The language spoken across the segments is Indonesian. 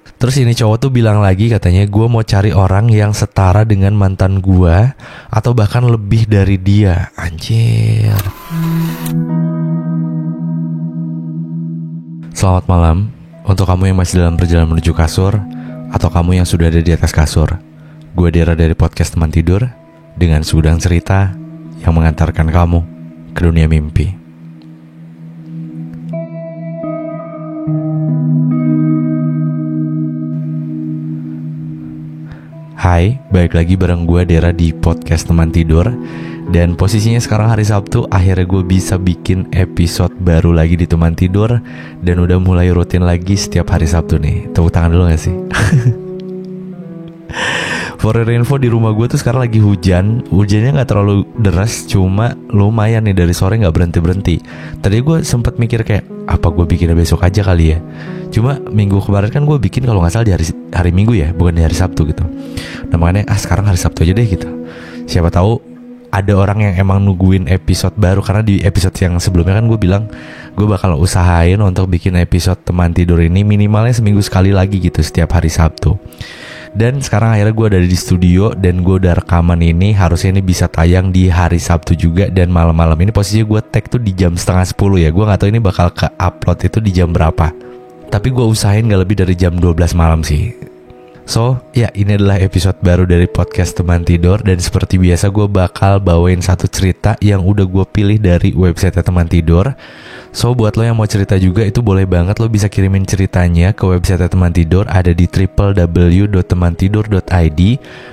Terus ini cowok tuh bilang lagi katanya gue mau cari orang yang setara dengan mantan gue atau bahkan lebih dari dia. Anjir. Selamat malam untuk kamu yang masih dalam perjalanan menuju kasur atau kamu yang sudah ada di atas kasur. Gue Dera dari podcast Teman Tidur dengan segudang cerita yang mengantarkan kamu ke dunia mimpi. Hai, balik lagi bareng gue Dera di podcast Teman Tidur. Dan posisinya sekarang hari Sabtu, akhirnya gue bisa bikin episode baru lagi di Teman Tidur. Dan udah mulai rutin lagi setiap hari Sabtu nih. Tepuk tangan dulu gak sih? For your info, di rumah gue tuh sekarang lagi hujan. Hujannya gak terlalu deras, cuma lumayan nih, dari sore gak berhenti-berhenti. Tadi gue sempet mikir kayak, apa gue bikinnya besok aja kali ya. Cuma minggu kemarin kan gue bikin kalau gak salah di hari Minggu ya, bukan di hari Sabtu gitu. Nah makanya sekarang hari Sabtu aja deh gitu. Siapa tahu ada orang yang emang nungguin episode baru. Karena di episode yang sebelumnya kan gue bilang gue bakal usahain untuk bikin episode Teman Tidur ini minimalnya seminggu sekali lagi gitu, setiap hari Sabtu. Dan sekarang akhirnya gue ada di studio dan gue udah rekaman ini. Harusnya ini bisa tayang di hari Sabtu juga. Dan malam-malam ini posisinya gue tag tuh di jam 9:30 ya. Gue gak tahu ini bakal ke-upload itu di jam berapa, tapi gue usahain gak lebih dari jam 12 malam sih. So, ya ini adalah episode baru dari podcast Teman Tidur. Dan seperti biasa gue bakal bawain satu cerita yang udah gue pilih dari website Teman Tidur. So, buat lo yang mau cerita juga, itu boleh banget. Lo bisa kirimin ceritanya ke website Teman Tidur. Ada di www.temantidur.id.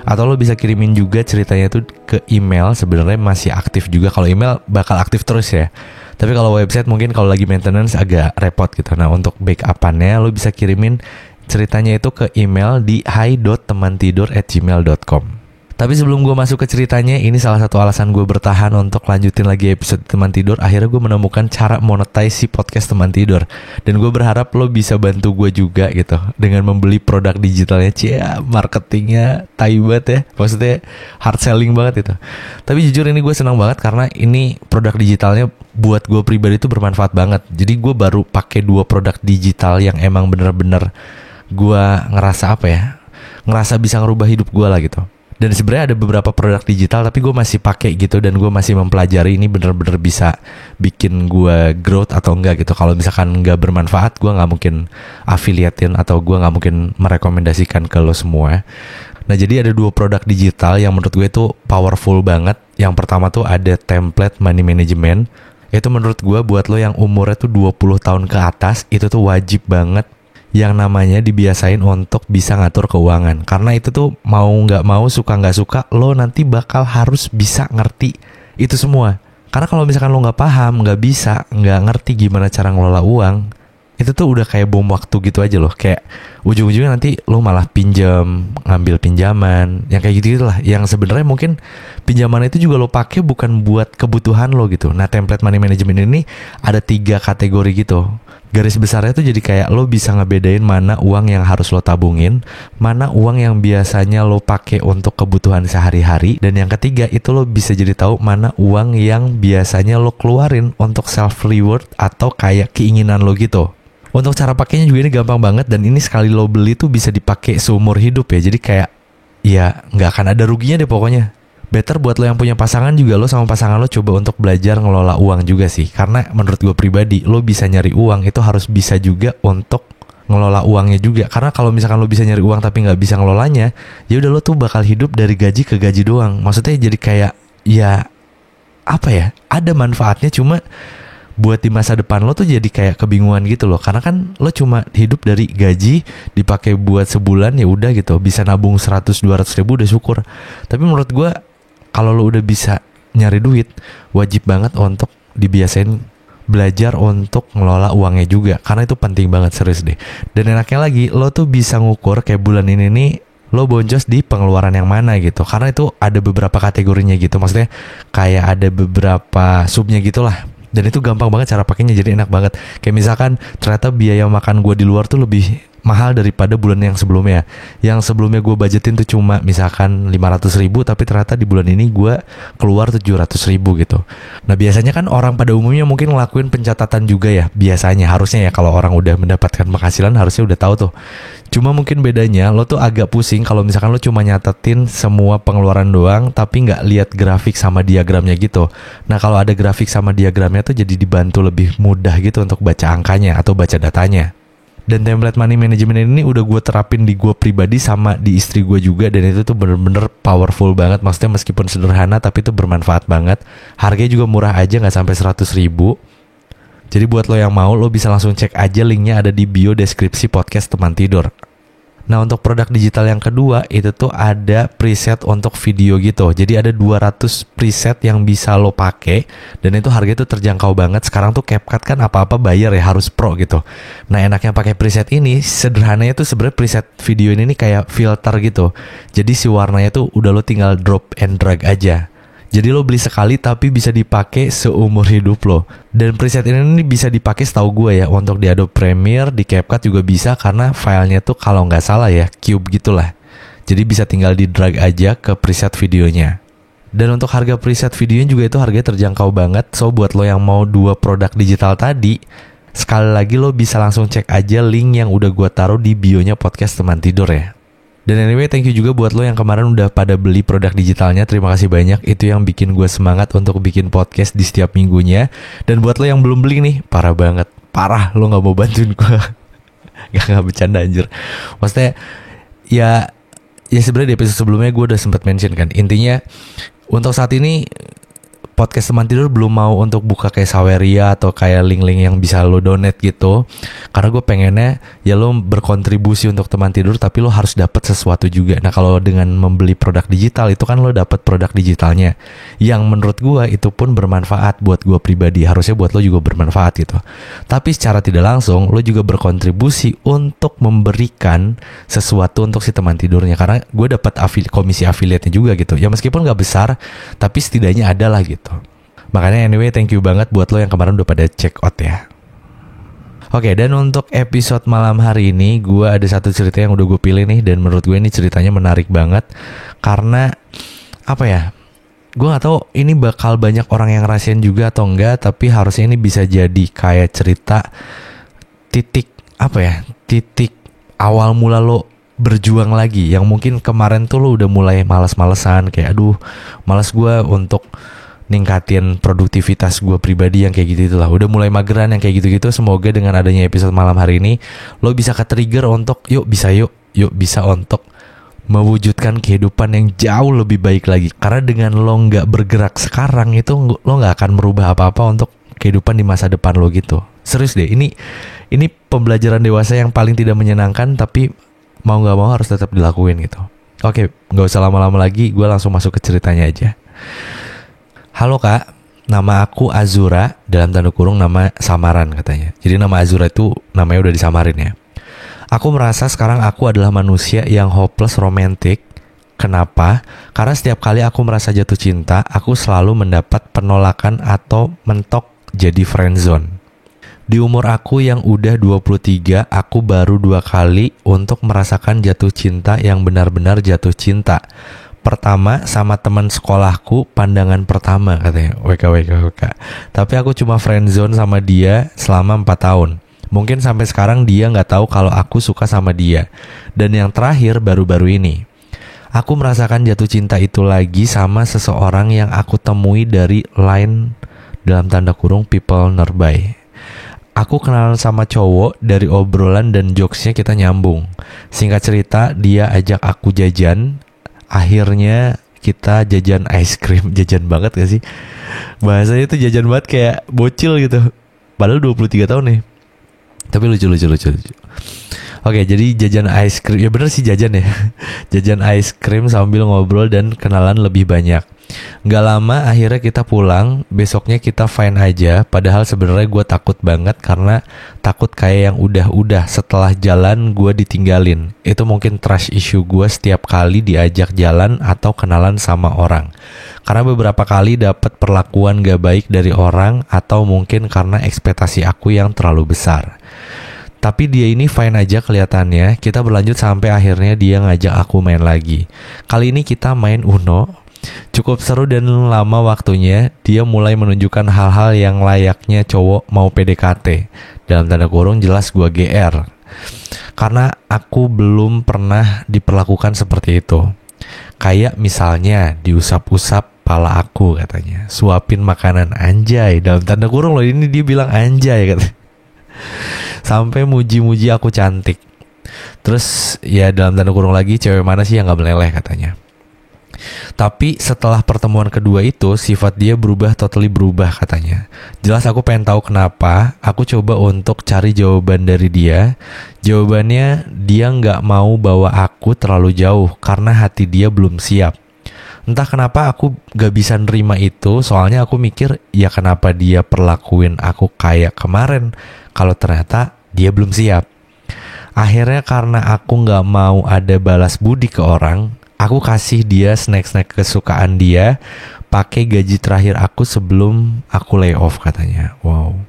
Atau lo bisa kirimin juga ceritanya tuh ke email. Sebenarnya masih aktif juga. Kalau email bakal aktif terus ya. Tapi kalau website mungkin kalau lagi maintenance agak repot gitu. Nah, untuk backup-annya lo bisa kirimin ceritanya itu ke email di hai.temantidur@gmail.com. Tapi sebelum gue masuk ke ceritanya, ini salah satu alasan gue bertahan untuk lanjutin lagi episode Teman Tidur. Akhirnya gue menemukan cara monetize si podcast Teman Tidur. Dan gue berharap lo bisa bantu gue juga gitu, dengan membeli produk digitalnya. Marketingnya tai banget ya. Maksudnya hard selling banget itu. Tapi jujur ini gue senang banget karena ini produk digitalnya buat gue pribadi itu bermanfaat banget. Jadi gue baru pakai 2 produk digital yang emang bener-bener gue ngerasa ngerasa bisa ngerubah hidup gue lah gitu. Dan sebenarnya ada beberapa produk digital tapi gue masih pakai gitu, dan gue masih mempelajari ini bener-bener bisa bikin gue growth atau enggak gitu. Kalau misalkan enggak bermanfaat, gue nggak mungkin affiliatein atau gue nggak mungkin merekomendasikan ke lo semua. Nah jadi ada 2 produk digital yang menurut gue itu powerful banget. Yang pertama tuh ada template money management. Itu menurut gue buat lo yang umurnya tuh 20 tahun ke atas, itu tuh wajib banget yang namanya dibiasain untuk bisa ngatur keuangan. Karena itu tuh mau gak mau, suka gak suka, lo nanti bakal harus bisa ngerti itu semua. Karena kalau misalkan lo gak paham, gak bisa, gak ngerti gimana cara ngelola uang, itu tuh udah kayak bom waktu gitu aja loh. Kayak ujung-ujungnya nanti lo malah pinjam, ngambil pinjaman, yang kayak gitu-gitu lah. Yang sebenarnya mungkin pinjaman itu juga lo pakai bukan buat kebutuhan lo gitu. Nah template money management ini ada 3 kategori gitu. Garis besarnya tuh jadi kayak lo bisa ngebedain mana uang yang harus lo tabungin, mana uang yang biasanya lo pakai untuk kebutuhan sehari-hari, dan yang ketiga itu lo bisa jadi tahu mana uang yang biasanya lo keluarin untuk self reward atau kayak keinginan lo gitu. Untuk cara pakainya juga ini gampang banget, dan ini sekali lo beli tuh bisa dipakai seumur hidup ya. Jadi kayak ya nggak akan ada ruginya deh pokoknya. Better buat lo yang punya pasangan juga, lo sama pasangan lo coba untuk belajar ngelola uang juga sih. Karena menurut gue pribadi, lo bisa nyari uang itu harus bisa juga untuk ngelola uangnya juga. Karena kalau misalkan lo bisa nyari uang tapi gak bisa ngelolanya, ya udah lo tuh bakal hidup dari gaji ke gaji doang. Maksudnya jadi kayak ya apa ya, ada manfaatnya, cuma buat di masa depan lo tuh jadi kayak kebingungan gitu loh. Karena kan lo cuma hidup dari gaji, dipakai buat sebulan ya udah gitu. Bisa nabung 100-200 ribu udah syukur. Tapi menurut gue, kalau lo udah bisa nyari duit, wajib banget untuk dibiasain belajar untuk ngelola uangnya juga. Karena itu penting banget, serius deh. Dan enaknya lagi, lo tuh bisa ngukur kayak bulan ini nih lo boncos di pengeluaran yang mana gitu. Karena itu ada beberapa kategorinya gitu. Maksudnya kayak ada beberapa subnya gitu lah. Dan itu gampang banget cara pakainya, jadi enak banget. Kayak misalkan ternyata biaya makan gue di luar tuh lebih mahal daripada bulan yang sebelumnya. Yang sebelumnya gue budgetin tuh cuma misalkan 500 ribu, tapi ternyata di bulan ini gue keluar 700 ribu gitu. Nah biasanya kan orang pada umumnya mungkin ngelakuin pencatatan juga ya. Biasanya, harusnya ya, kalau orang udah mendapatkan penghasilan harusnya udah tahu tuh. Cuma mungkin bedanya lo tuh agak pusing kalau misalkan lo cuma nyatetin semua pengeluaran doang tapi nggak lihat grafik sama diagramnya gitu. Nah kalau ada grafik sama diagramnya tuh jadi dibantu lebih mudah gitu untuk baca angkanya atau baca datanya. Dan template money management ini udah gue terapin di gue pribadi sama di istri gue juga. Dan itu tuh bener-bener powerful banget. Maksudnya meskipun sederhana tapi itu bermanfaat banget. Harganya juga murah aja, gak sampai 100.000. Jadi buat lo yang mau, lo bisa langsung cek aja, linknya ada di bio deskripsi podcast Teman Tidur. Nah untuk produk digital yang kedua itu tuh ada preset untuk video gitu. Jadi ada 200 preset yang bisa lo pakai dan itu harganya tuh terjangkau banget. Sekarang tuh CapCut kan apa-apa bayar ya, harus pro gitu. Nah enaknya pakai preset ini, sederhananya tuh sebenarnya preset video ini nih kayak filter gitu. Jadi si warnanya tuh udah lo tinggal drop and drag aja. Jadi lo beli sekali tapi bisa dipakai seumur hidup lo. Dan preset ini bisa dipakai setahu gue ya untuk di Adobe Premiere, di CapCut juga bisa karena filenya tuh kalau nggak salah ya cube gitulah. Jadi bisa tinggal di drag aja ke preset videonya. Dan untuk harga preset videonya juga itu harganya terjangkau banget. So buat lo yang mau 2 produk digital tadi, sekali lagi lo bisa langsung cek aja link yang udah gue taruh di bionya podcast Teman Tidur ya. Dan anyway, thank you juga buat lo yang kemarin udah pada beli produk digitalnya. Terima kasih banyak. Itu yang bikin gue semangat untuk bikin podcast di setiap minggunya. Dan buat lo yang belum beli nih, parah banget. Parah, lo gak mau bantuin gue. Gak bercanda anjir. Maksudnya, ya sebenarnya di episode sebelumnya gue udah sempat mention kan. Intinya, untuk saat ini podcast Teman Tidur belum mau untuk buka kayak Saweria atau kayak link-link yang bisa lo donate gitu. Karena gue pengennya ya lo berkontribusi untuk Teman Tidur tapi lo harus dapat sesuatu juga. Nah kalau dengan membeli produk digital itu kan lo dapat produk digitalnya yang menurut gue itu pun bermanfaat buat gue pribadi. Harusnya buat lo juga bermanfaat gitu. Tapi secara tidak langsung lo juga berkontribusi untuk memberikan sesuatu untuk si Teman Tidurnya. Karena gue dapat komisi affiliate-nya juga gitu. Ya meskipun gak besar tapi setidaknya ada lah gitu. Makanya anyway thank you banget buat lo yang kemarin udah pada check out ya. Oke, dan untuk episode malam hari ini gue ada satu cerita yang udah gue pilih nih. Dan menurut gue ini ceritanya menarik banget. Karena apa ya, gue gak tahu ini bakal banyak orang yang ngerasain juga atau enggak. Tapi harusnya ini bisa jadi kayak cerita titik awal mula lo berjuang lagi. Yang mungkin kemarin tuh lo udah mulai malas-malesan. Kayak aduh malas gue untuk ningkatin produktivitas gue pribadi yang kayak gitu lah. Udah mulai mageran yang kayak gitu-gitu. Semoga dengan adanya episode malam hari ini lo bisa ke-trigger untuk yuk bisa untuk mewujudkan kehidupan yang jauh lebih baik lagi. Karena dengan lo gak bergerak sekarang itu lo gak akan merubah apa-apa untuk kehidupan di masa depan lo gitu. Serius deh, ini pembelajaran dewasa yang paling tidak menyenangkan tapi mau gak mau harus tetap dilakuin gitu. Oke, gak usah lama-lama lagi, gue langsung masuk ke ceritanya aja. Halo kak, nama aku Azura, dalam tanda kurung nama samaran katanya. Jadi nama Azura itu namanya udah disamarin ya. Aku merasa sekarang aku adalah manusia yang hopeless romantic. Kenapa? Karena setiap kali aku merasa jatuh cinta, aku selalu mendapat penolakan atau mentok jadi friendzone. Di umur aku yang udah 23, aku baru 2 kali untuk merasakan jatuh cinta yang benar-benar jatuh cinta. Pertama sama teman sekolahku, pandangan pertama katanya, WK. Tapi aku cuma friendzone sama dia selama 4 tahun. Mungkin sampai sekarang dia gak tahu kalau aku suka sama dia. Dan yang terakhir baru-baru ini, aku merasakan jatuh cinta itu lagi sama seseorang yang aku temui dari line dalam tanda kurung people nearby. Aku kenalan sama cowok dari obrolan dan jokesnya kita nyambung. Singkat cerita, dia ajak aku jajan. Akhirnya kita jajan ice cream. Jajan banget gak sih? Bahasanya tuh jajan banget kayak bocil gitu. Padahal 23 tahun nih. Tapi lucu. Oke, jadi jajan ice cream. Ya bener sih jajan ya. Jajan ice cream sambil ngobrol dan kenalan lebih banyak. Gak lama akhirnya kita pulang. Besoknya kita fine aja. Padahal sebenarnya gue takut banget. Karena takut kayak yang udah setelah jalan gue ditinggalin. Itu mungkin trust issue gue setiap kali diajak jalan atau kenalan sama orang. Karena beberapa kali dapat perlakuan gak baik dari orang. Atau mungkin karena ekspektasi aku yang terlalu besar. Tapi dia ini fine aja kelihatannya. Kita berlanjut sampai akhirnya dia ngajak aku main lagi. Kali ini kita main Uno. Cukup seru dan lama waktunya. Dia mulai menunjukkan hal-hal yang layaknya cowok mau PDKT. Dalam tanda kurung jelas gua GR. Karena aku belum pernah diperlakukan seperti itu. Kayak misalnya diusap-usap pala aku katanya, suapin makanan, anjay, dalam tanda kurung loh, ini dia bilang anjay katanya. Sampai muji-muji aku cantik. Terus ya dalam tanda kurung lagi, cewek mana sih yang gak meleleh katanya. Tapi setelah pertemuan kedua itu, sifat dia totally berubah katanya. Jelas aku pengen tahu kenapa. Aku coba untuk cari jawaban dari dia. Jawabannya, dia gak mau bawa aku terlalu jauh karena hati dia belum siap. Entah kenapa aku gak bisa nerima itu. Soalnya aku mikir, ya kenapa dia perlakuin aku kayak kemarin kalau ternyata dia belum siap. Akhirnya karena aku gak mau ada balas budi ke orang, aku kasih dia snack-snack kesukaan dia pakai gaji terakhir aku sebelum aku lay off katanya. Wow.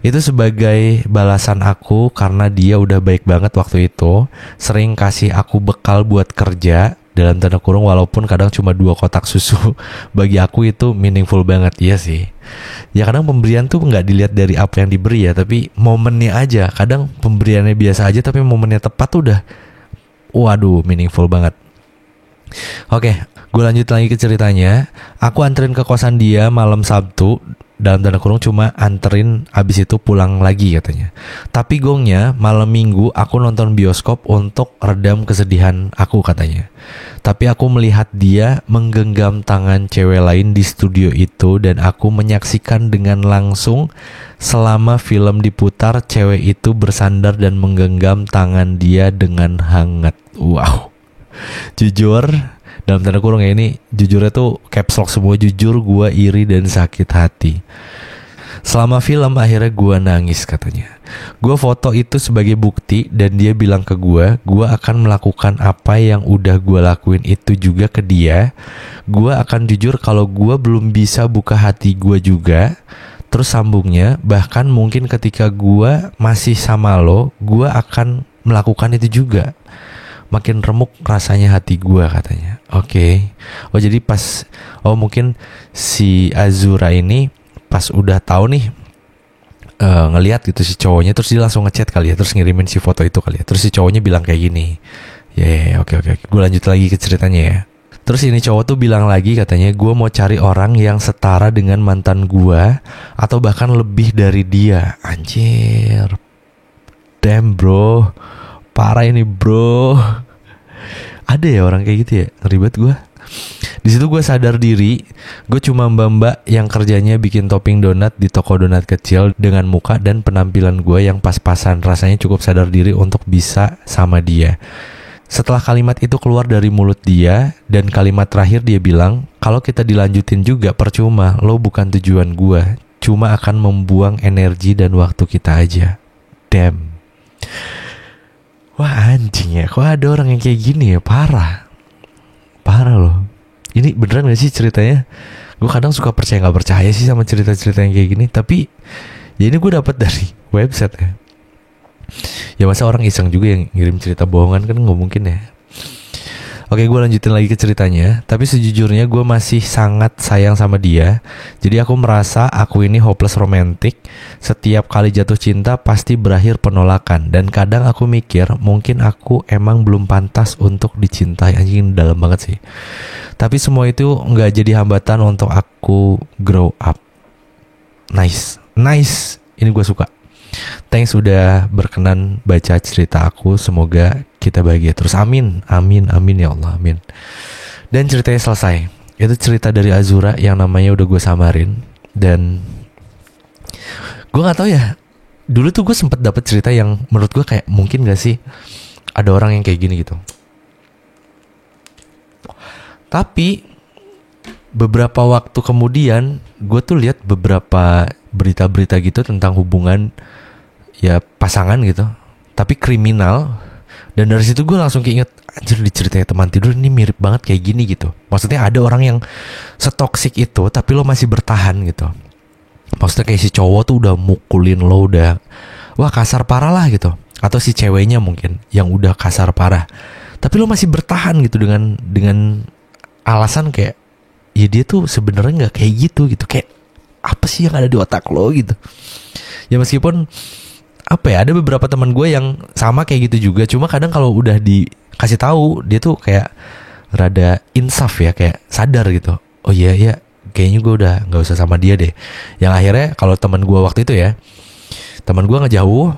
Itu sebagai balasan aku karena dia udah baik banget waktu itu. Sering kasih aku bekal buat kerja, dalam tanda kurung, walaupun kadang cuma 2 kotak susu. Bagi aku itu meaningful banget. Iya sih. Ya kadang pemberian tuh gak dilihat dari apa yang diberi ya, tapi momennya aja. Kadang pemberiannya biasa aja tapi momennya tepat tuh udah, waduh, meaningful banget. Oke, gue lanjut lagi ke ceritanya. Aku anterin ke kosan dia malam Sabtu, dalam tanda kurung cuma anterin, abis itu pulang lagi katanya. Tapi gongnya malam Minggu aku nonton bioskop untuk redam kesedihan aku katanya. Tapi aku melihat dia menggenggam tangan cewek lain di studio itu, dan aku menyaksikan dengan langsung selama film diputar, cewek itu bersandar dan menggenggam tangan dia dengan hangat. Wow. Jujur, dalam tanda kurung ya, ini jujurnya tuh caps lock semua, jujur gue iri dan sakit hati. Selama film akhirnya gue nangis katanya. Gue foto itu sebagai bukti dan dia bilang ke gue akan melakukan apa yang udah gue lakuin itu juga ke dia. Gue akan jujur kalau gue belum bisa buka hati gue juga. Terus sambungnya, bahkan mungkin ketika gue masih sama lo, gue akan melakukan itu juga. Makin remuk rasanya hati gue katanya. Oke. Oh jadi mungkin si Azura ini pas udah tahu nih, ngelihat gitu si cowoknya, terus dia langsung ngechat kali ya, terus ngirimin si foto itu kali ya. Terus si cowoknya bilang kayak gini. Oke. Gue lanjut lagi ke ceritanya ya. Terus ini cowok tuh bilang lagi katanya, gue mau cari orang yang setara dengan mantan gue atau bahkan lebih dari dia. Anjir. Damn bro. Parah ini bro. Ada ya orang kayak gitu ya, ribet gue. Di situ gue sadar diri, gue cuma mbak-mbak yang kerjanya bikin topping donat di toko donat kecil dengan muka dan penampilan gue yang pas-pasan. Rasanya cukup sadar diri untuk bisa sama dia. Setelah kalimat itu keluar dari mulut dia, dan kalimat terakhir dia bilang, kalau kita dilanjutin juga percuma, lo bukan tujuan gue, cuma akan membuang energi dan waktu kita aja. Damn. Wah anjing ya, kok ada orang yang kayak gini ya, parah loh. Ini beneran gak sih ceritanya? Gue kadang suka percaya gak percaya sih sama cerita-cerita yang kayak gini. Tapi ya ini gue dapat dari website ya. Ya masa orang iseng juga yang ngirim cerita bohongan, kan gak mungkin ya. Oke, gue lanjutin lagi ke ceritanya. Tapi sejujurnya gue masih sangat sayang sama dia. Jadi aku merasa aku ini hopeless romantic. Setiap kali jatuh cinta pasti berakhir penolakan. Dan kadang aku mikir mungkin aku emang belum pantas untuk dicintai. Anjing, dalam banget sih. Tapi semua itu gak jadi hambatan untuk aku grow up. Nice. Ini gue suka. Thanks udah berkenan baca cerita aku. Semoga kita bahagia terus. Amin ya Allah, amin. Dan ceritanya selesai. Itu cerita dari Azura yang namanya udah gue samarin. Dan gue gak tahu ya, dulu tuh gue sempet dapet cerita yang menurut gue kayak mungkin gak sih ada orang yang kayak gini gitu. Tapi beberapa waktu kemudian gue tuh lihat beberapa berita-berita gitu tentang hubungan ya pasangan gitu, tapi kriminal. Dan dari situ gue langsung keinget, anjir, di ceritanya Teman Tidur ini mirip banget kayak gini gitu. Maksudnya ada orang yang setoksik itu tapi lo masih bertahan gitu. Maksudnya kayak si cowok tuh udah mukulin lo, udah wah kasar parah lah gitu. Atau si ceweknya mungkin yang udah kasar parah, tapi lo masih bertahan gitu dengan alasan kayak ya dia tuh sebenarnya nggak kayak gitu. Kayak apa sih yang ada di otak lo gitu. Ya meskipun apa ya, ada beberapa teman gue yang sama kayak gitu juga, cuma kadang kalau udah dikasih tahu dia tuh kayak rada insaf ya, kayak sadar gitu. Oh iya ya, kayaknya gue udah nggak usah sama dia deh. Yang akhirnya kalau teman gue waktu itu ya, teman gue ngejauh,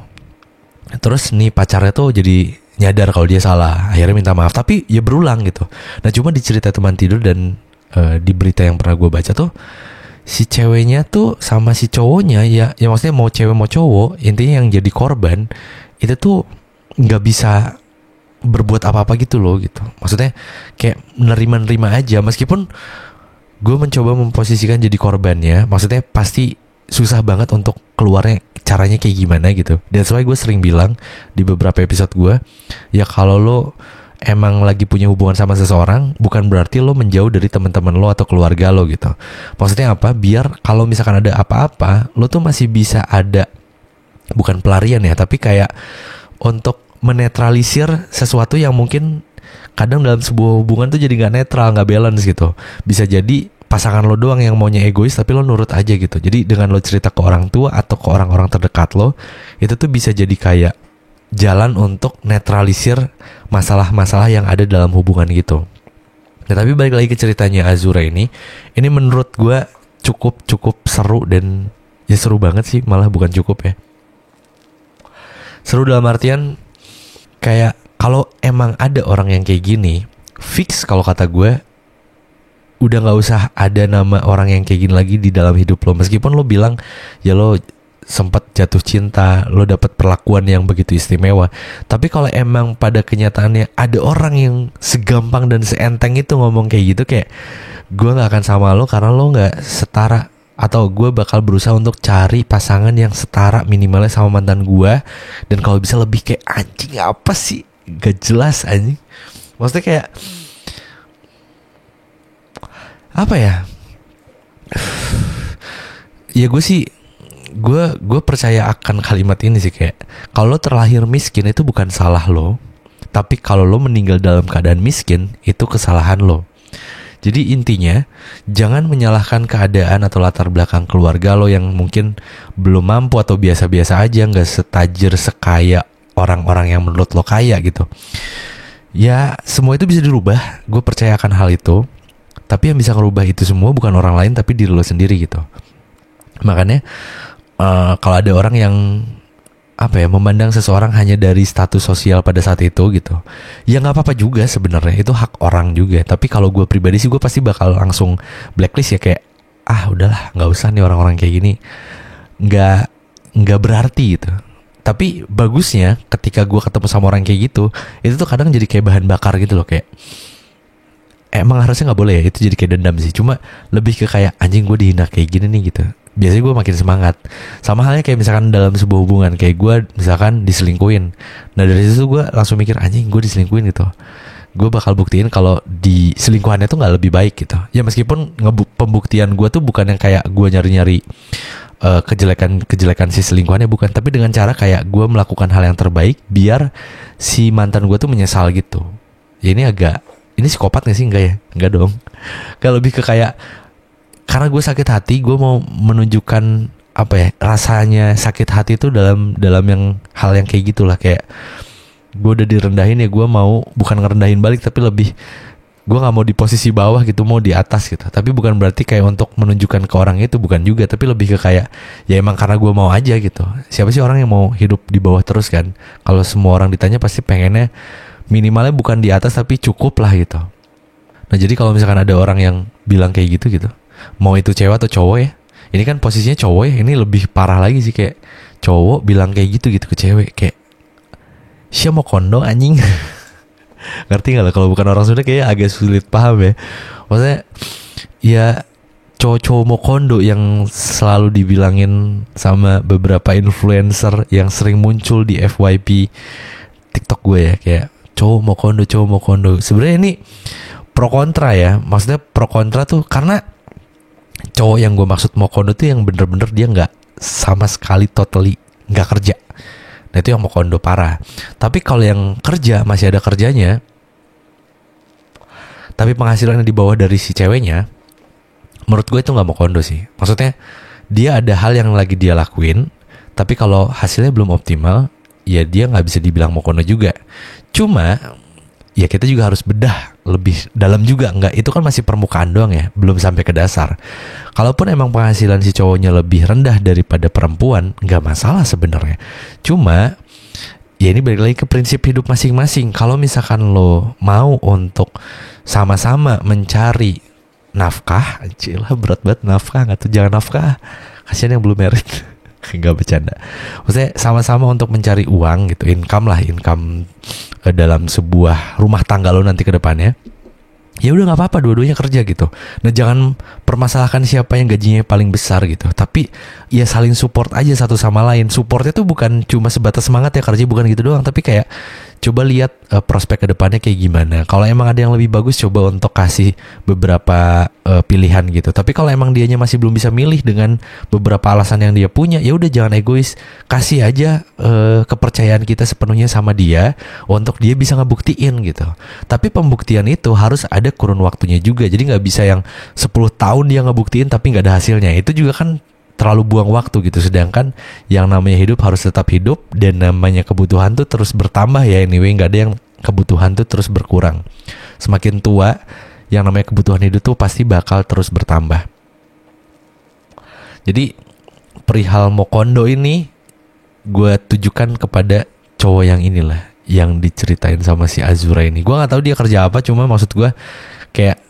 terus nih pacarnya tuh jadi nyadar kalau dia salah, akhirnya minta maaf, tapi ya berulang gitu. Nah cuma di cerita teman tidur dan di berita yang pernah gue baca tuh, si ceweknya tuh sama si cowoknya ya maksudnya mau cewek mau cowok, intinya yang jadi korban itu tuh nggak bisa berbuat apa-apa gitu loh gitu. Maksudnya kayak nerima aja, meskipun gue mencoba memposisikan jadi korbannya, maksudnya pasti susah banget untuk keluarnya, caranya kayak gimana gitu. That's why gue sering bilang di beberapa episode gue, ya kalau lo emang lagi punya hubungan sama seseorang, bukan berarti lo menjauh dari teman-teman lo atau keluarga lo gitu. Maksudnya apa? Biar kalau misalkan ada apa-apa, lo tuh masih bisa ada, bukan pelarian ya, tapi kayak untuk menetralisir sesuatu yang mungkin kadang dalam sebuah hubungan tuh jadi nggak netral, nggak balance gitu. Bisa jadi pasangan lo doang yang maunya egois, tapi lo nurut aja gitu. Jadi dengan lo cerita ke orang tua atau ke orang-orang terdekat lo, itu tuh bisa jadi kayak jalan untuk netralisir masalah-masalah yang ada dalam hubungan gitu. Nah tapi balik lagi ke ceritanya Azura ini menurut gue cukup seru, dan ya seru banget sih, malah bukan cukup ya. Seru dalam artian kayak kalau emang ada orang yang kayak gini, fix kalau kata gue udah gak usah ada nama orang yang kayak gini lagi di dalam hidup lo. Meskipun lo bilang ya lo sempat jatuh cinta, lo dapet perlakuan yang begitu istimewa, tapi kalau emang pada kenyataannya ada orang yang segampang dan seenteng itu ngomong kayak gitu, kayak gue gak akan sama lo karena lo gak setara, atau gue bakal berusaha untuk cari pasangan yang setara minimalnya sama mantan gue, dan kalau bisa lebih. Kayak anjing apa sih, gak jelas anjing. Maksudnya kayak apa ya, ya gue percaya akan kalimat ini sih, kayak kalau lo terlahir miskin itu bukan salah lo, tapi kalau lo meninggal dalam keadaan miskin itu kesalahan lo. Jadi intinya jangan menyalahkan keadaan atau latar belakang keluarga lo yang mungkin belum mampu atau biasa-biasa aja, nggak setajir sekaya orang-orang yang menurut lo kaya gitu. Ya semua itu bisa dirubah, gue percaya akan hal itu. Tapi yang bisa ngerubah itu semua bukan orang lain, tapi diri lo sendiri gitu. Makanya kalau ada orang yang memandang seseorang hanya dari status sosial pada saat itu gitu, ya nggak apa-apa juga sebenarnya, itu hak orang juga. Tapi kalau gue pribadi sih, gue pasti bakal langsung blacklist ya, kayak udahlah nggak usah nih orang-orang kayak gini, nggak berarti gitu. Tapi bagusnya ketika gue ketemu sama orang kayak gitu, itu tuh kadang jadi kayak bahan bakar gitu loh, kayak emang harusnya nggak boleh ya, itu jadi kayak dendam sih. Cuma lebih ke kayak anjing gue dihina kayak gini nih gitu. Biasanya gue makin semangat. Sama halnya kayak misalkan dalam sebuah hubungan, kayak gue misalkan diselingkuin. Nah dari situ gue langsung mikir, anjing gue diselingkuin gitu, gue bakal buktiin kalau di selingkuhannya tuh gak lebih baik gitu. Ya meskipun pembuktian gue tuh bukan yang kayak gue nyari-nyari kejelekan si selingkuhannya, bukan. Tapi dengan cara kayak gue melakukan hal yang terbaik biar si mantan gue tuh menyesal gitu. Ya ini psikopat gak sih? Enggak ya? Enggak dong. Kayak lebih ke kayak, karena gue sakit hati, gue mau menunjukkan rasanya sakit hati itu dalam yang hal yang kayak gitulah. Kayak gue udah direndahin ya, gue mau bukan ngerendahin balik, tapi lebih gue nggak mau di posisi bawah gitu, mau di atas gitu. Tapi bukan berarti kayak untuk menunjukkan ke orang itu, bukan juga. Tapi lebih ke kayak ya emang karena gue mau aja gitu. Siapa sih orang yang mau hidup di bawah terus kan? Kalau semua orang ditanya pasti pengennya minimalnya bukan di atas tapi cukup lah gitu. Nah jadi kalau misalkan ada orang yang bilang kayak gitu, mau itu cewek atau cowok ya, ini kan posisinya cowok ya, ini lebih parah lagi sih, kayak cowok bilang kayak gitu ke cewek, kayak siapa mau kondo anjing. Ngerti gak lah, kalau bukan orang Sunda kayak agak sulit paham ya. Maksudnya ya cowok-cowok mau kondo yang selalu dibilangin sama beberapa influencer yang sering muncul di FYP TikTok gue ya, kayak cowok mau kondo. Sebenarnya ini pro kontra ya. Maksudnya pro kontra tuh karena cowok yang gue maksud mau kondo tuh yang bener-bener dia gak sama sekali totally gak kerja. Nah itu yang mau kondo parah. Tapi kalau yang kerja, masih ada kerjanya, tapi penghasilannya di bawah dari si ceweknya, menurut gue itu gak mau kondo sih. Maksudnya dia ada hal yang lagi dia lakuin, Tapi kalau hasilnya belum optimal, ya dia nggak bisa dibilang mokono juga. Cuma ya kita juga harus bedah lebih dalam juga. Nggak, itu kan masih permukaan doang ya, belum sampai ke dasar. Kalaupun emang penghasilan si cowoknya lebih rendah daripada perempuan, nggak masalah sebenarnya. Cuma ya ini balik lagi ke prinsip hidup masing-masing. Kalau misalkan lo mau untuk sama-sama mencari nafkah, cilah berat banget nafkah, nggak tuh, jangan nafkah, kasihan yang belum married. Nggak bercanda. Maksudnya sama-sama untuk mencari uang gitu, income dalam sebuah rumah tangga lo nanti ke depannya. Ya udah nggak apa-apa, dua-duanya kerja gitu. Nah jangan permasalahkan siapa yang gajinya paling besar gitu. Tapi ya saling support aja satu sama lain. Supportnya tuh bukan cuma sebatas semangat ya kerja, bukan gitu doang. Tapi kayak coba lihat prospek ke depannya kayak gimana. Kalau emang ada yang lebih bagus, coba untuk kasih beberapa pilihan gitu. Tapi kalau emang dianya masih belum bisa milih dengan beberapa alasan yang dia punya, ya udah jangan egois. Kasih aja kepercayaan kita sepenuhnya sama dia untuk dia bisa ngebuktiin gitu. Tapi pembuktian itu harus ada kurun waktunya juga. Jadi nggak bisa yang 10 tahun dia ngebuktiin tapi nggak ada hasilnya. Itu juga kan terlalu buang waktu gitu. Sedangkan yang namanya hidup harus tetap hidup, dan namanya kebutuhan tuh terus bertambah ya. Anyway, nggak ada yang kebutuhan tuh terus berkurang. Semakin tua, yang namanya kebutuhan hidup tuh pasti bakal terus bertambah. Jadi perihal mokondo ini gue tujukan kepada cowok yang inilah, yang diceritain sama si Azura ini. Gue nggak tahu dia kerja apa, cuma maksud gue kayak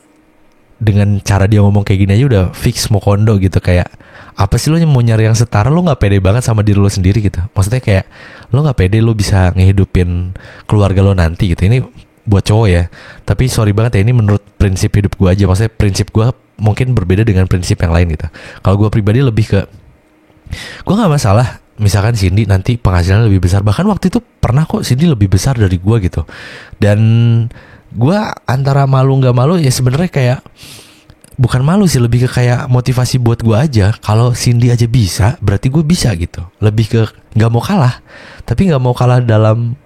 dengan cara dia ngomong kayak gini aja udah fix mokondo gitu. Kayak apa sih lo mau nyari yang setara, lo gak pede banget sama diri lo sendiri gitu. Maksudnya kayak lo gak pede lo bisa ngehidupin keluarga lo nanti gitu. Ini buat cowok ya, tapi sorry banget ya, ini menurut prinsip hidup gue aja. Maksudnya prinsip gue mungkin berbeda dengan prinsip yang lain gitu. Kalau gue pribadi lebih ke, gue gak masalah misalkan Cindy nanti penghasilan lebih besar. Bahkan waktu itu pernah kok Cindy lebih besar dari gue gitu. Dan gue antara malu gak malu ya sebenarnya, kayak bukan malu sih, lebih ke kayak motivasi buat gue aja. Kalau Cindy aja bisa, berarti gue bisa gitu. Lebih ke gak mau kalah, tapi gak mau kalah dalam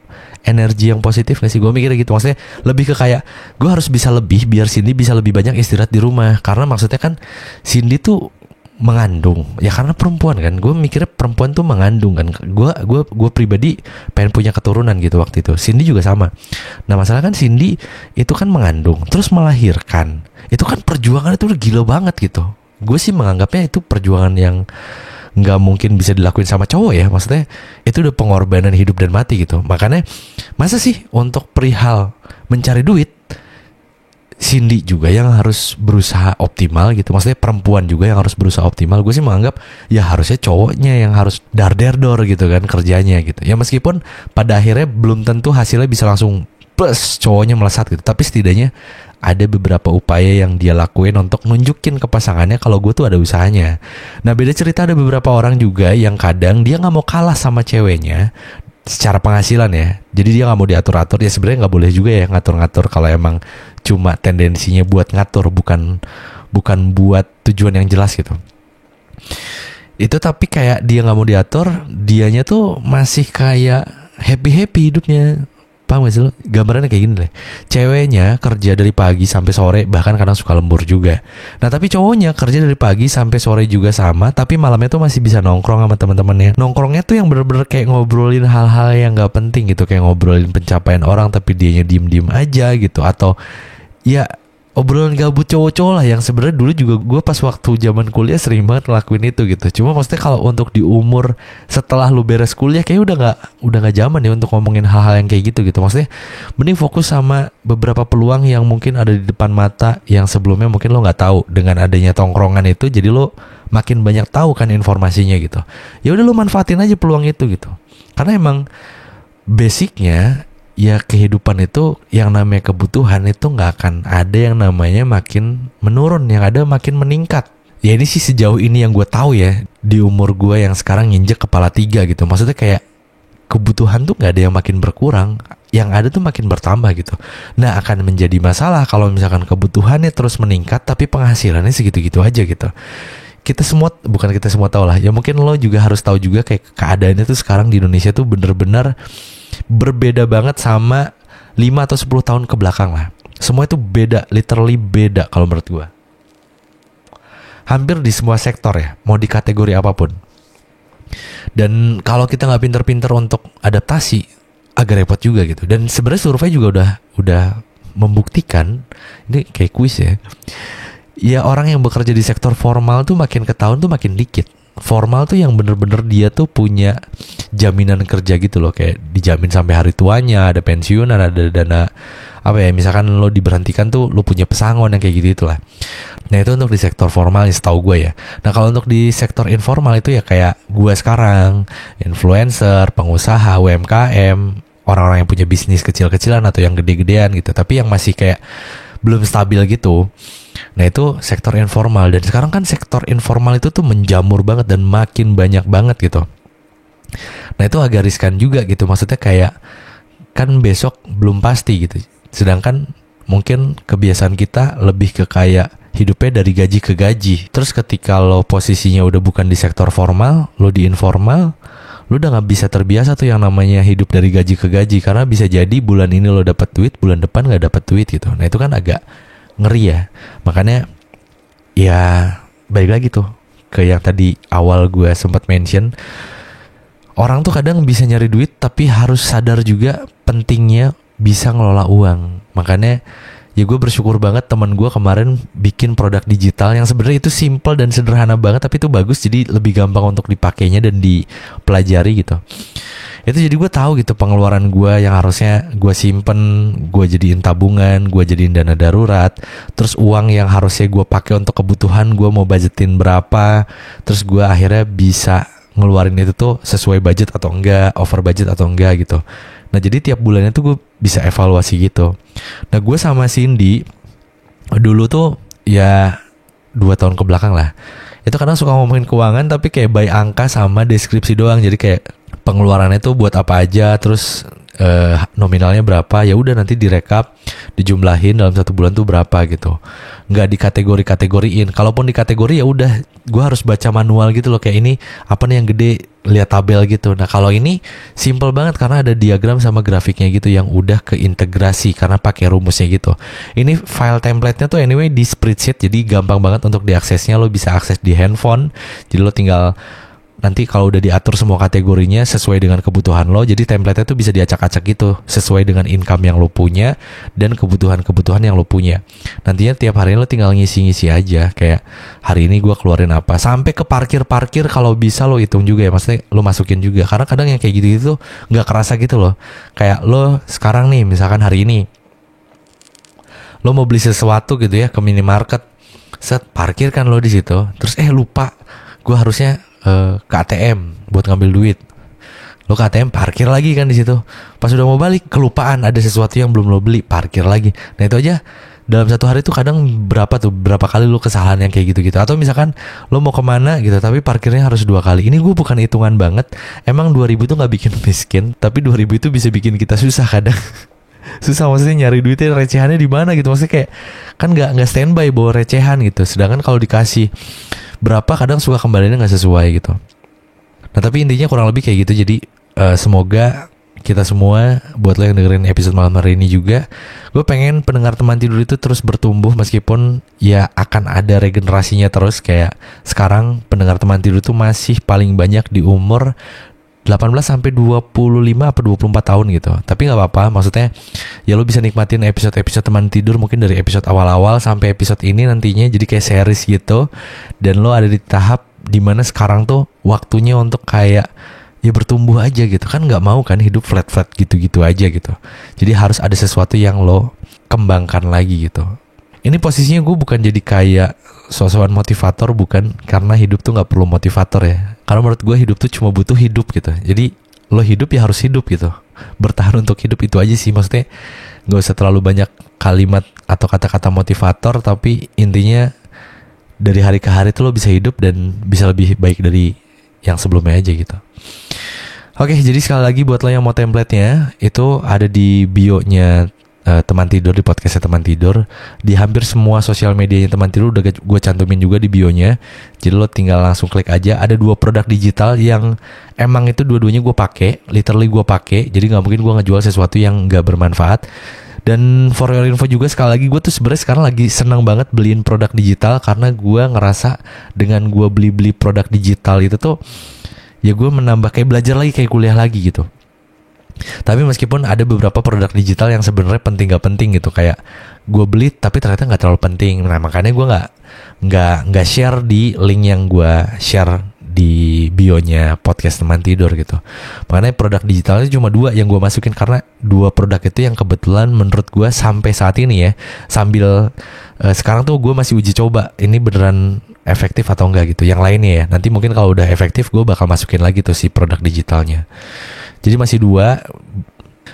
energi yang positif gak sih? Gue mikirnya gitu. Maksudnya lebih ke kayak gue harus bisa lebih biar Cindy bisa lebih banyak istirahat di rumah. Karena maksudnya kan Cindy tuh mengandung ya, karena perempuan kan. Gue mikirnya perempuan tuh mengandung kan. Gue pribadi pengen punya keturunan gitu waktu itu. Cindy juga sama. Nah masalah kan Cindy itu kan mengandung terus melahirkan. Itu kan perjuangan itu udah gila banget gitu. Gue sih menganggapnya itu perjuangan yang nggak mungkin bisa dilakuin sama cowok ya. Maksudnya itu udah pengorbanan hidup dan mati gitu. Makanya masa sih untuk perihal mencari duit Cindy juga yang harus berusaha optimal gitu. Maksudnya perempuan juga yang harus berusaha optimal. Gue sih menganggap ya harusnya cowoknya yang harus dar-der-dor gitu kan kerjanya gitu. Ya meskipun pada akhirnya belum tentu hasilnya bisa langsung plus cowoknya melesat gitu. Tapi setidaknya ada beberapa upaya yang dia lakuin untuk nunjukin ke pasangannya kalau gue tuh ada usahanya. Nah beda cerita ada beberapa orang juga yang kadang dia gak mau kalah sama ceweknya secara penghasilan ya. Jadi dia gak mau diatur-atur. Ya sebenarnya gak boleh juga ya ngatur-ngatur kalau emang cuma tendensinya buat ngatur, bukan buat tujuan yang jelas gitu. Itu tapi kayak dia gak mau diatur, dianya tuh masih kayak happy-happy hidupnya. Paham gak sih lo? Gambarannya kayak gini deh. Ceweknya kerja dari pagi sampai sore, bahkan kadang suka lembur juga. Nah tapi cowoknya kerja dari pagi sampai sore juga sama, tapi malamnya tuh masih bisa nongkrong sama teman-temannya. Nongkrongnya tuh yang bener-bener kayak ngobrolin hal-hal yang gak penting gitu. Kayak ngobrolin pencapaian orang tapi dianya diem-diem aja gitu. Atau ya obrolan gabut cowok-cowok lah, yang sebenarnya dulu juga gue pas waktu zaman kuliah sering banget ngelakuin itu gitu. Cuma maksudnya kalau untuk di umur setelah lu beres kuliah kayak udah nggak zaman ya untuk ngomongin hal-hal yang kayak gitu. Maksudnya mending fokus sama beberapa peluang yang mungkin ada di depan mata yang sebelumnya mungkin lo nggak tahu. Dengan adanya tongkrongan itu jadi lo makin banyak tahu kan informasinya gitu. Ya udah lo manfaatin aja peluang itu gitu. Karena emang basicnya ya kehidupan itu yang namanya kebutuhan itu gak akan ada yang namanya makin menurun, yang ada makin meningkat. Ya ini sih sejauh ini yang gue tahu ya di umur gue yang sekarang nginjek kepala 3 gitu. Maksudnya kayak kebutuhan tuh gak ada yang makin berkurang, yang ada tuh makin bertambah gitu. Nah akan menjadi masalah kalau misalkan kebutuhannya terus meningkat tapi penghasilannya segitu-gitu aja gitu. Kita semua tahu lah ya, mungkin lo juga harus tahu juga kayak keadaannya tuh sekarang di Indonesia tuh bener-bener berbeda banget sama 5 atau 10 tahun ke belakang lah. Semua itu beda, literally beda kalau menurut gue. Hampir di semua sektor ya, mau di kategori apapun. Dan kalau kita nggak pinter-pinter untuk adaptasi, agak repot juga gitu. Dan sebenarnya survei juga udah membuktikan, ini kayak kuis ya. Ya orang yang bekerja di sektor formal tuh makin ke tahun tuh makin dikit. Formal tuh yang bener-bener dia tuh punya jaminan kerja gitu loh, kayak dijamin sampai hari tuanya, ada pensiunan, ada dana apa ya, misalkan lo diberhentikan tuh lo punya pesangon yang kayak gitu itulah. Nah itu untuk di sektor formal ya, setahu gue ya. Nah kalau untuk di sektor informal itu ya kayak gue sekarang, influencer, pengusaha, UMKM, orang-orang yang punya bisnis kecil-kecilan atau yang gede-gedean gitu, tapi yang masih kayak belum stabil gitu. Nah itu sektor informal. Dan sekarang kan sektor informal itu tuh menjamur banget dan makin banyak banget gitu. Nah itu agak riskan juga gitu. Maksudnya kayak kan besok belum pasti gitu. Sedangkan mungkin kebiasaan kita lebih ke kayak hidupnya dari gaji ke gaji. Terus ketika lo posisinya udah bukan di sektor formal, lo di informal, lo udah gak bisa terbiasa tuh yang namanya hidup dari gaji ke gaji. Karena bisa jadi bulan ini lo dapat duit, bulan depan gak dapat duit gitu. Nah itu kan agak ngeri ya. Makanya ya balik lagi tuh ke yang tadi awal gue sempat mention, orang tuh kadang bisa nyari duit tapi harus sadar juga pentingnya bisa ngelola uang. Makanya ya gue bersyukur banget teman gue kemarin bikin produk digital yang sebenarnya itu simple dan sederhana banget, tapi itu bagus, jadi lebih gampang untuk dipakainya dan dipelajari gitu. Itu jadi gue tahu gitu pengeluaran gue yang harusnya gue simpen, gue jadiin tabungan, gue jadiin dana darurat. Terus uang yang harusnya gue pakai untuk kebutuhan, gue mau budgetin berapa. Terus gue akhirnya bisa ngeluarin itu tuh sesuai budget atau enggak, over budget atau enggak gitu. Nah jadi tiap bulannya tuh gue bisa evaluasi gitu. Nah gue sama Cindy dulu tuh ya 2 tahun ke belakang lah, itu kadang suka ngomongin keuangan tapi kayak by angka sama deskripsi doang. Jadi kayak pengeluarannya tuh buat apa aja, terus nominalnya berapa, ya udah nanti direkap, dijumlahin dalam 1 bulan tuh berapa gitu. Nggak dikategori-kategoriin. Kalaupun dikategori ya udah gue harus baca manual gitu loh, kayak ini apa nih yang gede, lihat tabel gitu. Nah kalau ini simple banget karena ada diagram sama grafiknya gitu yang udah keintegrasi karena pakai rumusnya gitu. Ini file template-nya tuh anyway di spreadsheet, jadi gampang banget untuk diaksesnya. Lo bisa akses di handphone, jadi lo tinggal nanti kalau udah diatur semua kategorinya sesuai dengan kebutuhan lo, jadi template-nya tuh bisa diacak-acak gitu sesuai dengan income yang lo punya dan kebutuhan-kebutuhan yang lo punya. Nantinya tiap hari lo tinggal ngisi-ngisi aja, kayak hari ini gue keluarin apa, sampai ke parkir-parkir kalau bisa lo hitung juga ya, maksudnya lo masukin juga. Karena kadang yang kayak gitu-gitu nggak kerasa gitu loh. Kayak lo sekarang nih, misalkan hari ini lo mau beli sesuatu gitu ya ke minimarket, set parkir kan lo di situ, terus lupa gue harusnya ke ATM buat ngambil duit. Lo ke ATM parkir lagi kan di situ. Pas udah mau balik kelupaan ada sesuatu yang belum lo beli, parkir lagi. Nah itu aja dalam 1 hari tuh kadang berapa kali lo kesalahan yang kayak gitu-gitu. Atau misalkan lo mau kemana gitu tapi parkirnya harus 2 kali. Ini gue bukan hitungan banget. Emang 2000 tuh gak bikin miskin, tapi 2000 itu bisa bikin kita susah kadang. Susah maksudnya nyari duitnya, recehannya di mana gitu. Maksudnya kayak kan nggak standby bawa recehan gitu. Sedangkan kalau dikasih berapa kadang suka kembalinya nggak sesuai gitu. Nah tapi intinya kurang lebih kayak gitu. Jadi semoga kita semua, buat lo yang dengerin episode malam hari ini juga, gue pengen pendengar teman tidur itu terus bertumbuh, meskipun ya akan ada regenerasinya terus. Kayak sekarang pendengar teman tidur itu masih paling banyak di umur 18 sampai 25 atau 24 tahun gitu. Tapi gak apa-apa, maksudnya ya lo bisa nikmatin episode-episode teman tidur mungkin dari episode awal-awal sampai episode ini nantinya, jadi kayak series gitu. Dan lo ada di tahap dimana sekarang tuh waktunya untuk kayak ya bertumbuh aja gitu. Kan gak mau kan hidup flat-flat gitu-gitu aja gitu. Jadi harus ada sesuatu yang lo kembangkan lagi gitu. Ini posisinya gue bukan jadi kayak sosokan motivator, bukan, karena hidup tuh gak perlu motivator ya. Karena menurut gue hidup tuh cuma butuh hidup gitu. Jadi lo hidup ya harus hidup gitu. Bertahan untuk hidup, itu aja sih. Maksudnya gak usah terlalu banyak kalimat atau kata-kata motivator, tapi intinya dari hari ke hari tuh lo bisa hidup dan bisa lebih baik dari yang sebelumnya aja gitu. Oke, jadi sekali lagi buat lo yang mau template-nya, itu ada di bio-nya Teman Tidur, di podcastnya Teman Tidur. Di hampir semua sosial medianya Teman Tidur udah gue cantumin juga di bio-nya. Jadi lo tinggal langsung klik aja. Ada 2 produk digital yang emang itu dua-duanya gue pakai, literally gue pakai. Jadi nggak mungkin gue ngejual sesuatu yang nggak bermanfaat. Dan for your info juga, sekali lagi gue tuh sebenarnya sekarang lagi senang banget beliin produk digital, karena gue ngerasa dengan gue beli produk digital itu tuh ya gue menambah kayak belajar lagi, kayak kuliah lagi gitu. Tapi meskipun ada beberapa produk digital yang sebenarnya penting gak penting gitu, kayak gue beli tapi ternyata nggak terlalu penting. Nah makanya gue nggak share di link yang gue share di bionya podcast teman tidur gitu. Makanya produk digitalnya cuma 2 yang gue masukin, karena 2 produk itu yang kebetulan menurut gue sampai saat ini ya, sambil sekarang tuh gue masih uji coba ini beneran efektif atau enggak gitu. Yang lainnya ya, nanti mungkin kalau udah efektif gue bakal masukin lagi tuh si produk digitalnya. Jadi masih 2.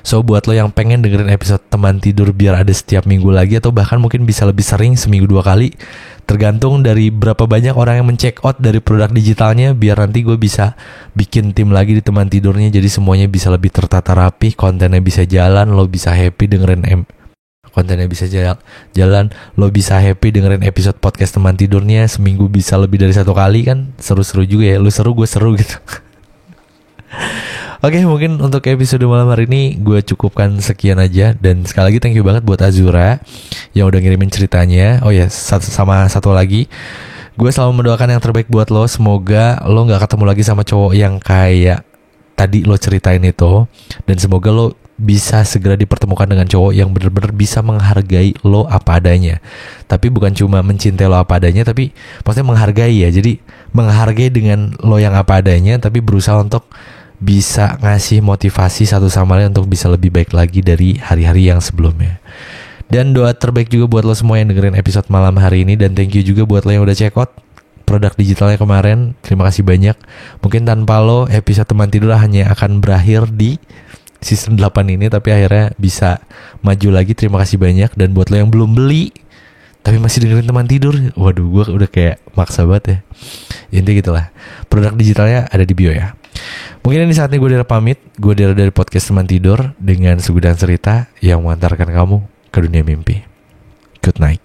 So buat lo yang pengen dengerin episode teman tidur biar ada setiap minggu lagi, atau bahkan mungkin bisa lebih sering, seminggu 2 kali, tergantung dari berapa banyak orang yang men-check out dari produk digitalnya, biar nanti gue bisa bikin tim lagi di teman tidurnya. Jadi semuanya bisa lebih tertata rapi, kontennya bisa jalan, lo bisa happy dengerin kontennya bisa jalan, lo bisa happy dengerin episode podcast teman tidurnya seminggu bisa lebih dari 1 kali kan. Seru-seru juga ya, lo seru gue seru gitu. Oke, mungkin untuk episode malam hari ini gue cukupkan sekian aja. Dan sekali lagi thank you banget buat Azura yang udah ngirimin ceritanya. Oh ya, sama satu lagi, gue selalu mendoakan yang terbaik buat lo. Semoga lo gak ketemu lagi sama cowok yang kayak tadi lo ceritain itu. Dan semoga lo bisa segera dipertemukan dengan cowok yang benar-benar bisa menghargai lo apa adanya. Tapi bukan cuma mencintai lo apa adanya, tapi maksudnya menghargai ya. Jadi menghargai dengan lo yang apa adanya, tapi berusaha untuk bisa ngasih motivasi satu sama lain untuk bisa lebih baik lagi dari hari-hari yang sebelumnya. Dan doa terbaik juga buat lo semua yang dengerin episode malam hari ini. Dan thank you juga buat lo yang udah check out produk digitalnya kemarin. Terima kasih banyak. Mungkin tanpa lo episode teman tidur hanya akan berakhir di season 8 ini, tapi akhirnya bisa maju lagi. Terima kasih banyak. Dan buat lo yang belum beli tapi masih dengerin teman tidur, waduh gue udah kayak maksa banget ya. Intinya gitulah, produk digitalnya ada di bio ya. Mungkin ini saatnya gue pamit. Gue dari podcast teman tidur dengan segudang cerita yang mengantarkan kamu ke dunia mimpi. Good night.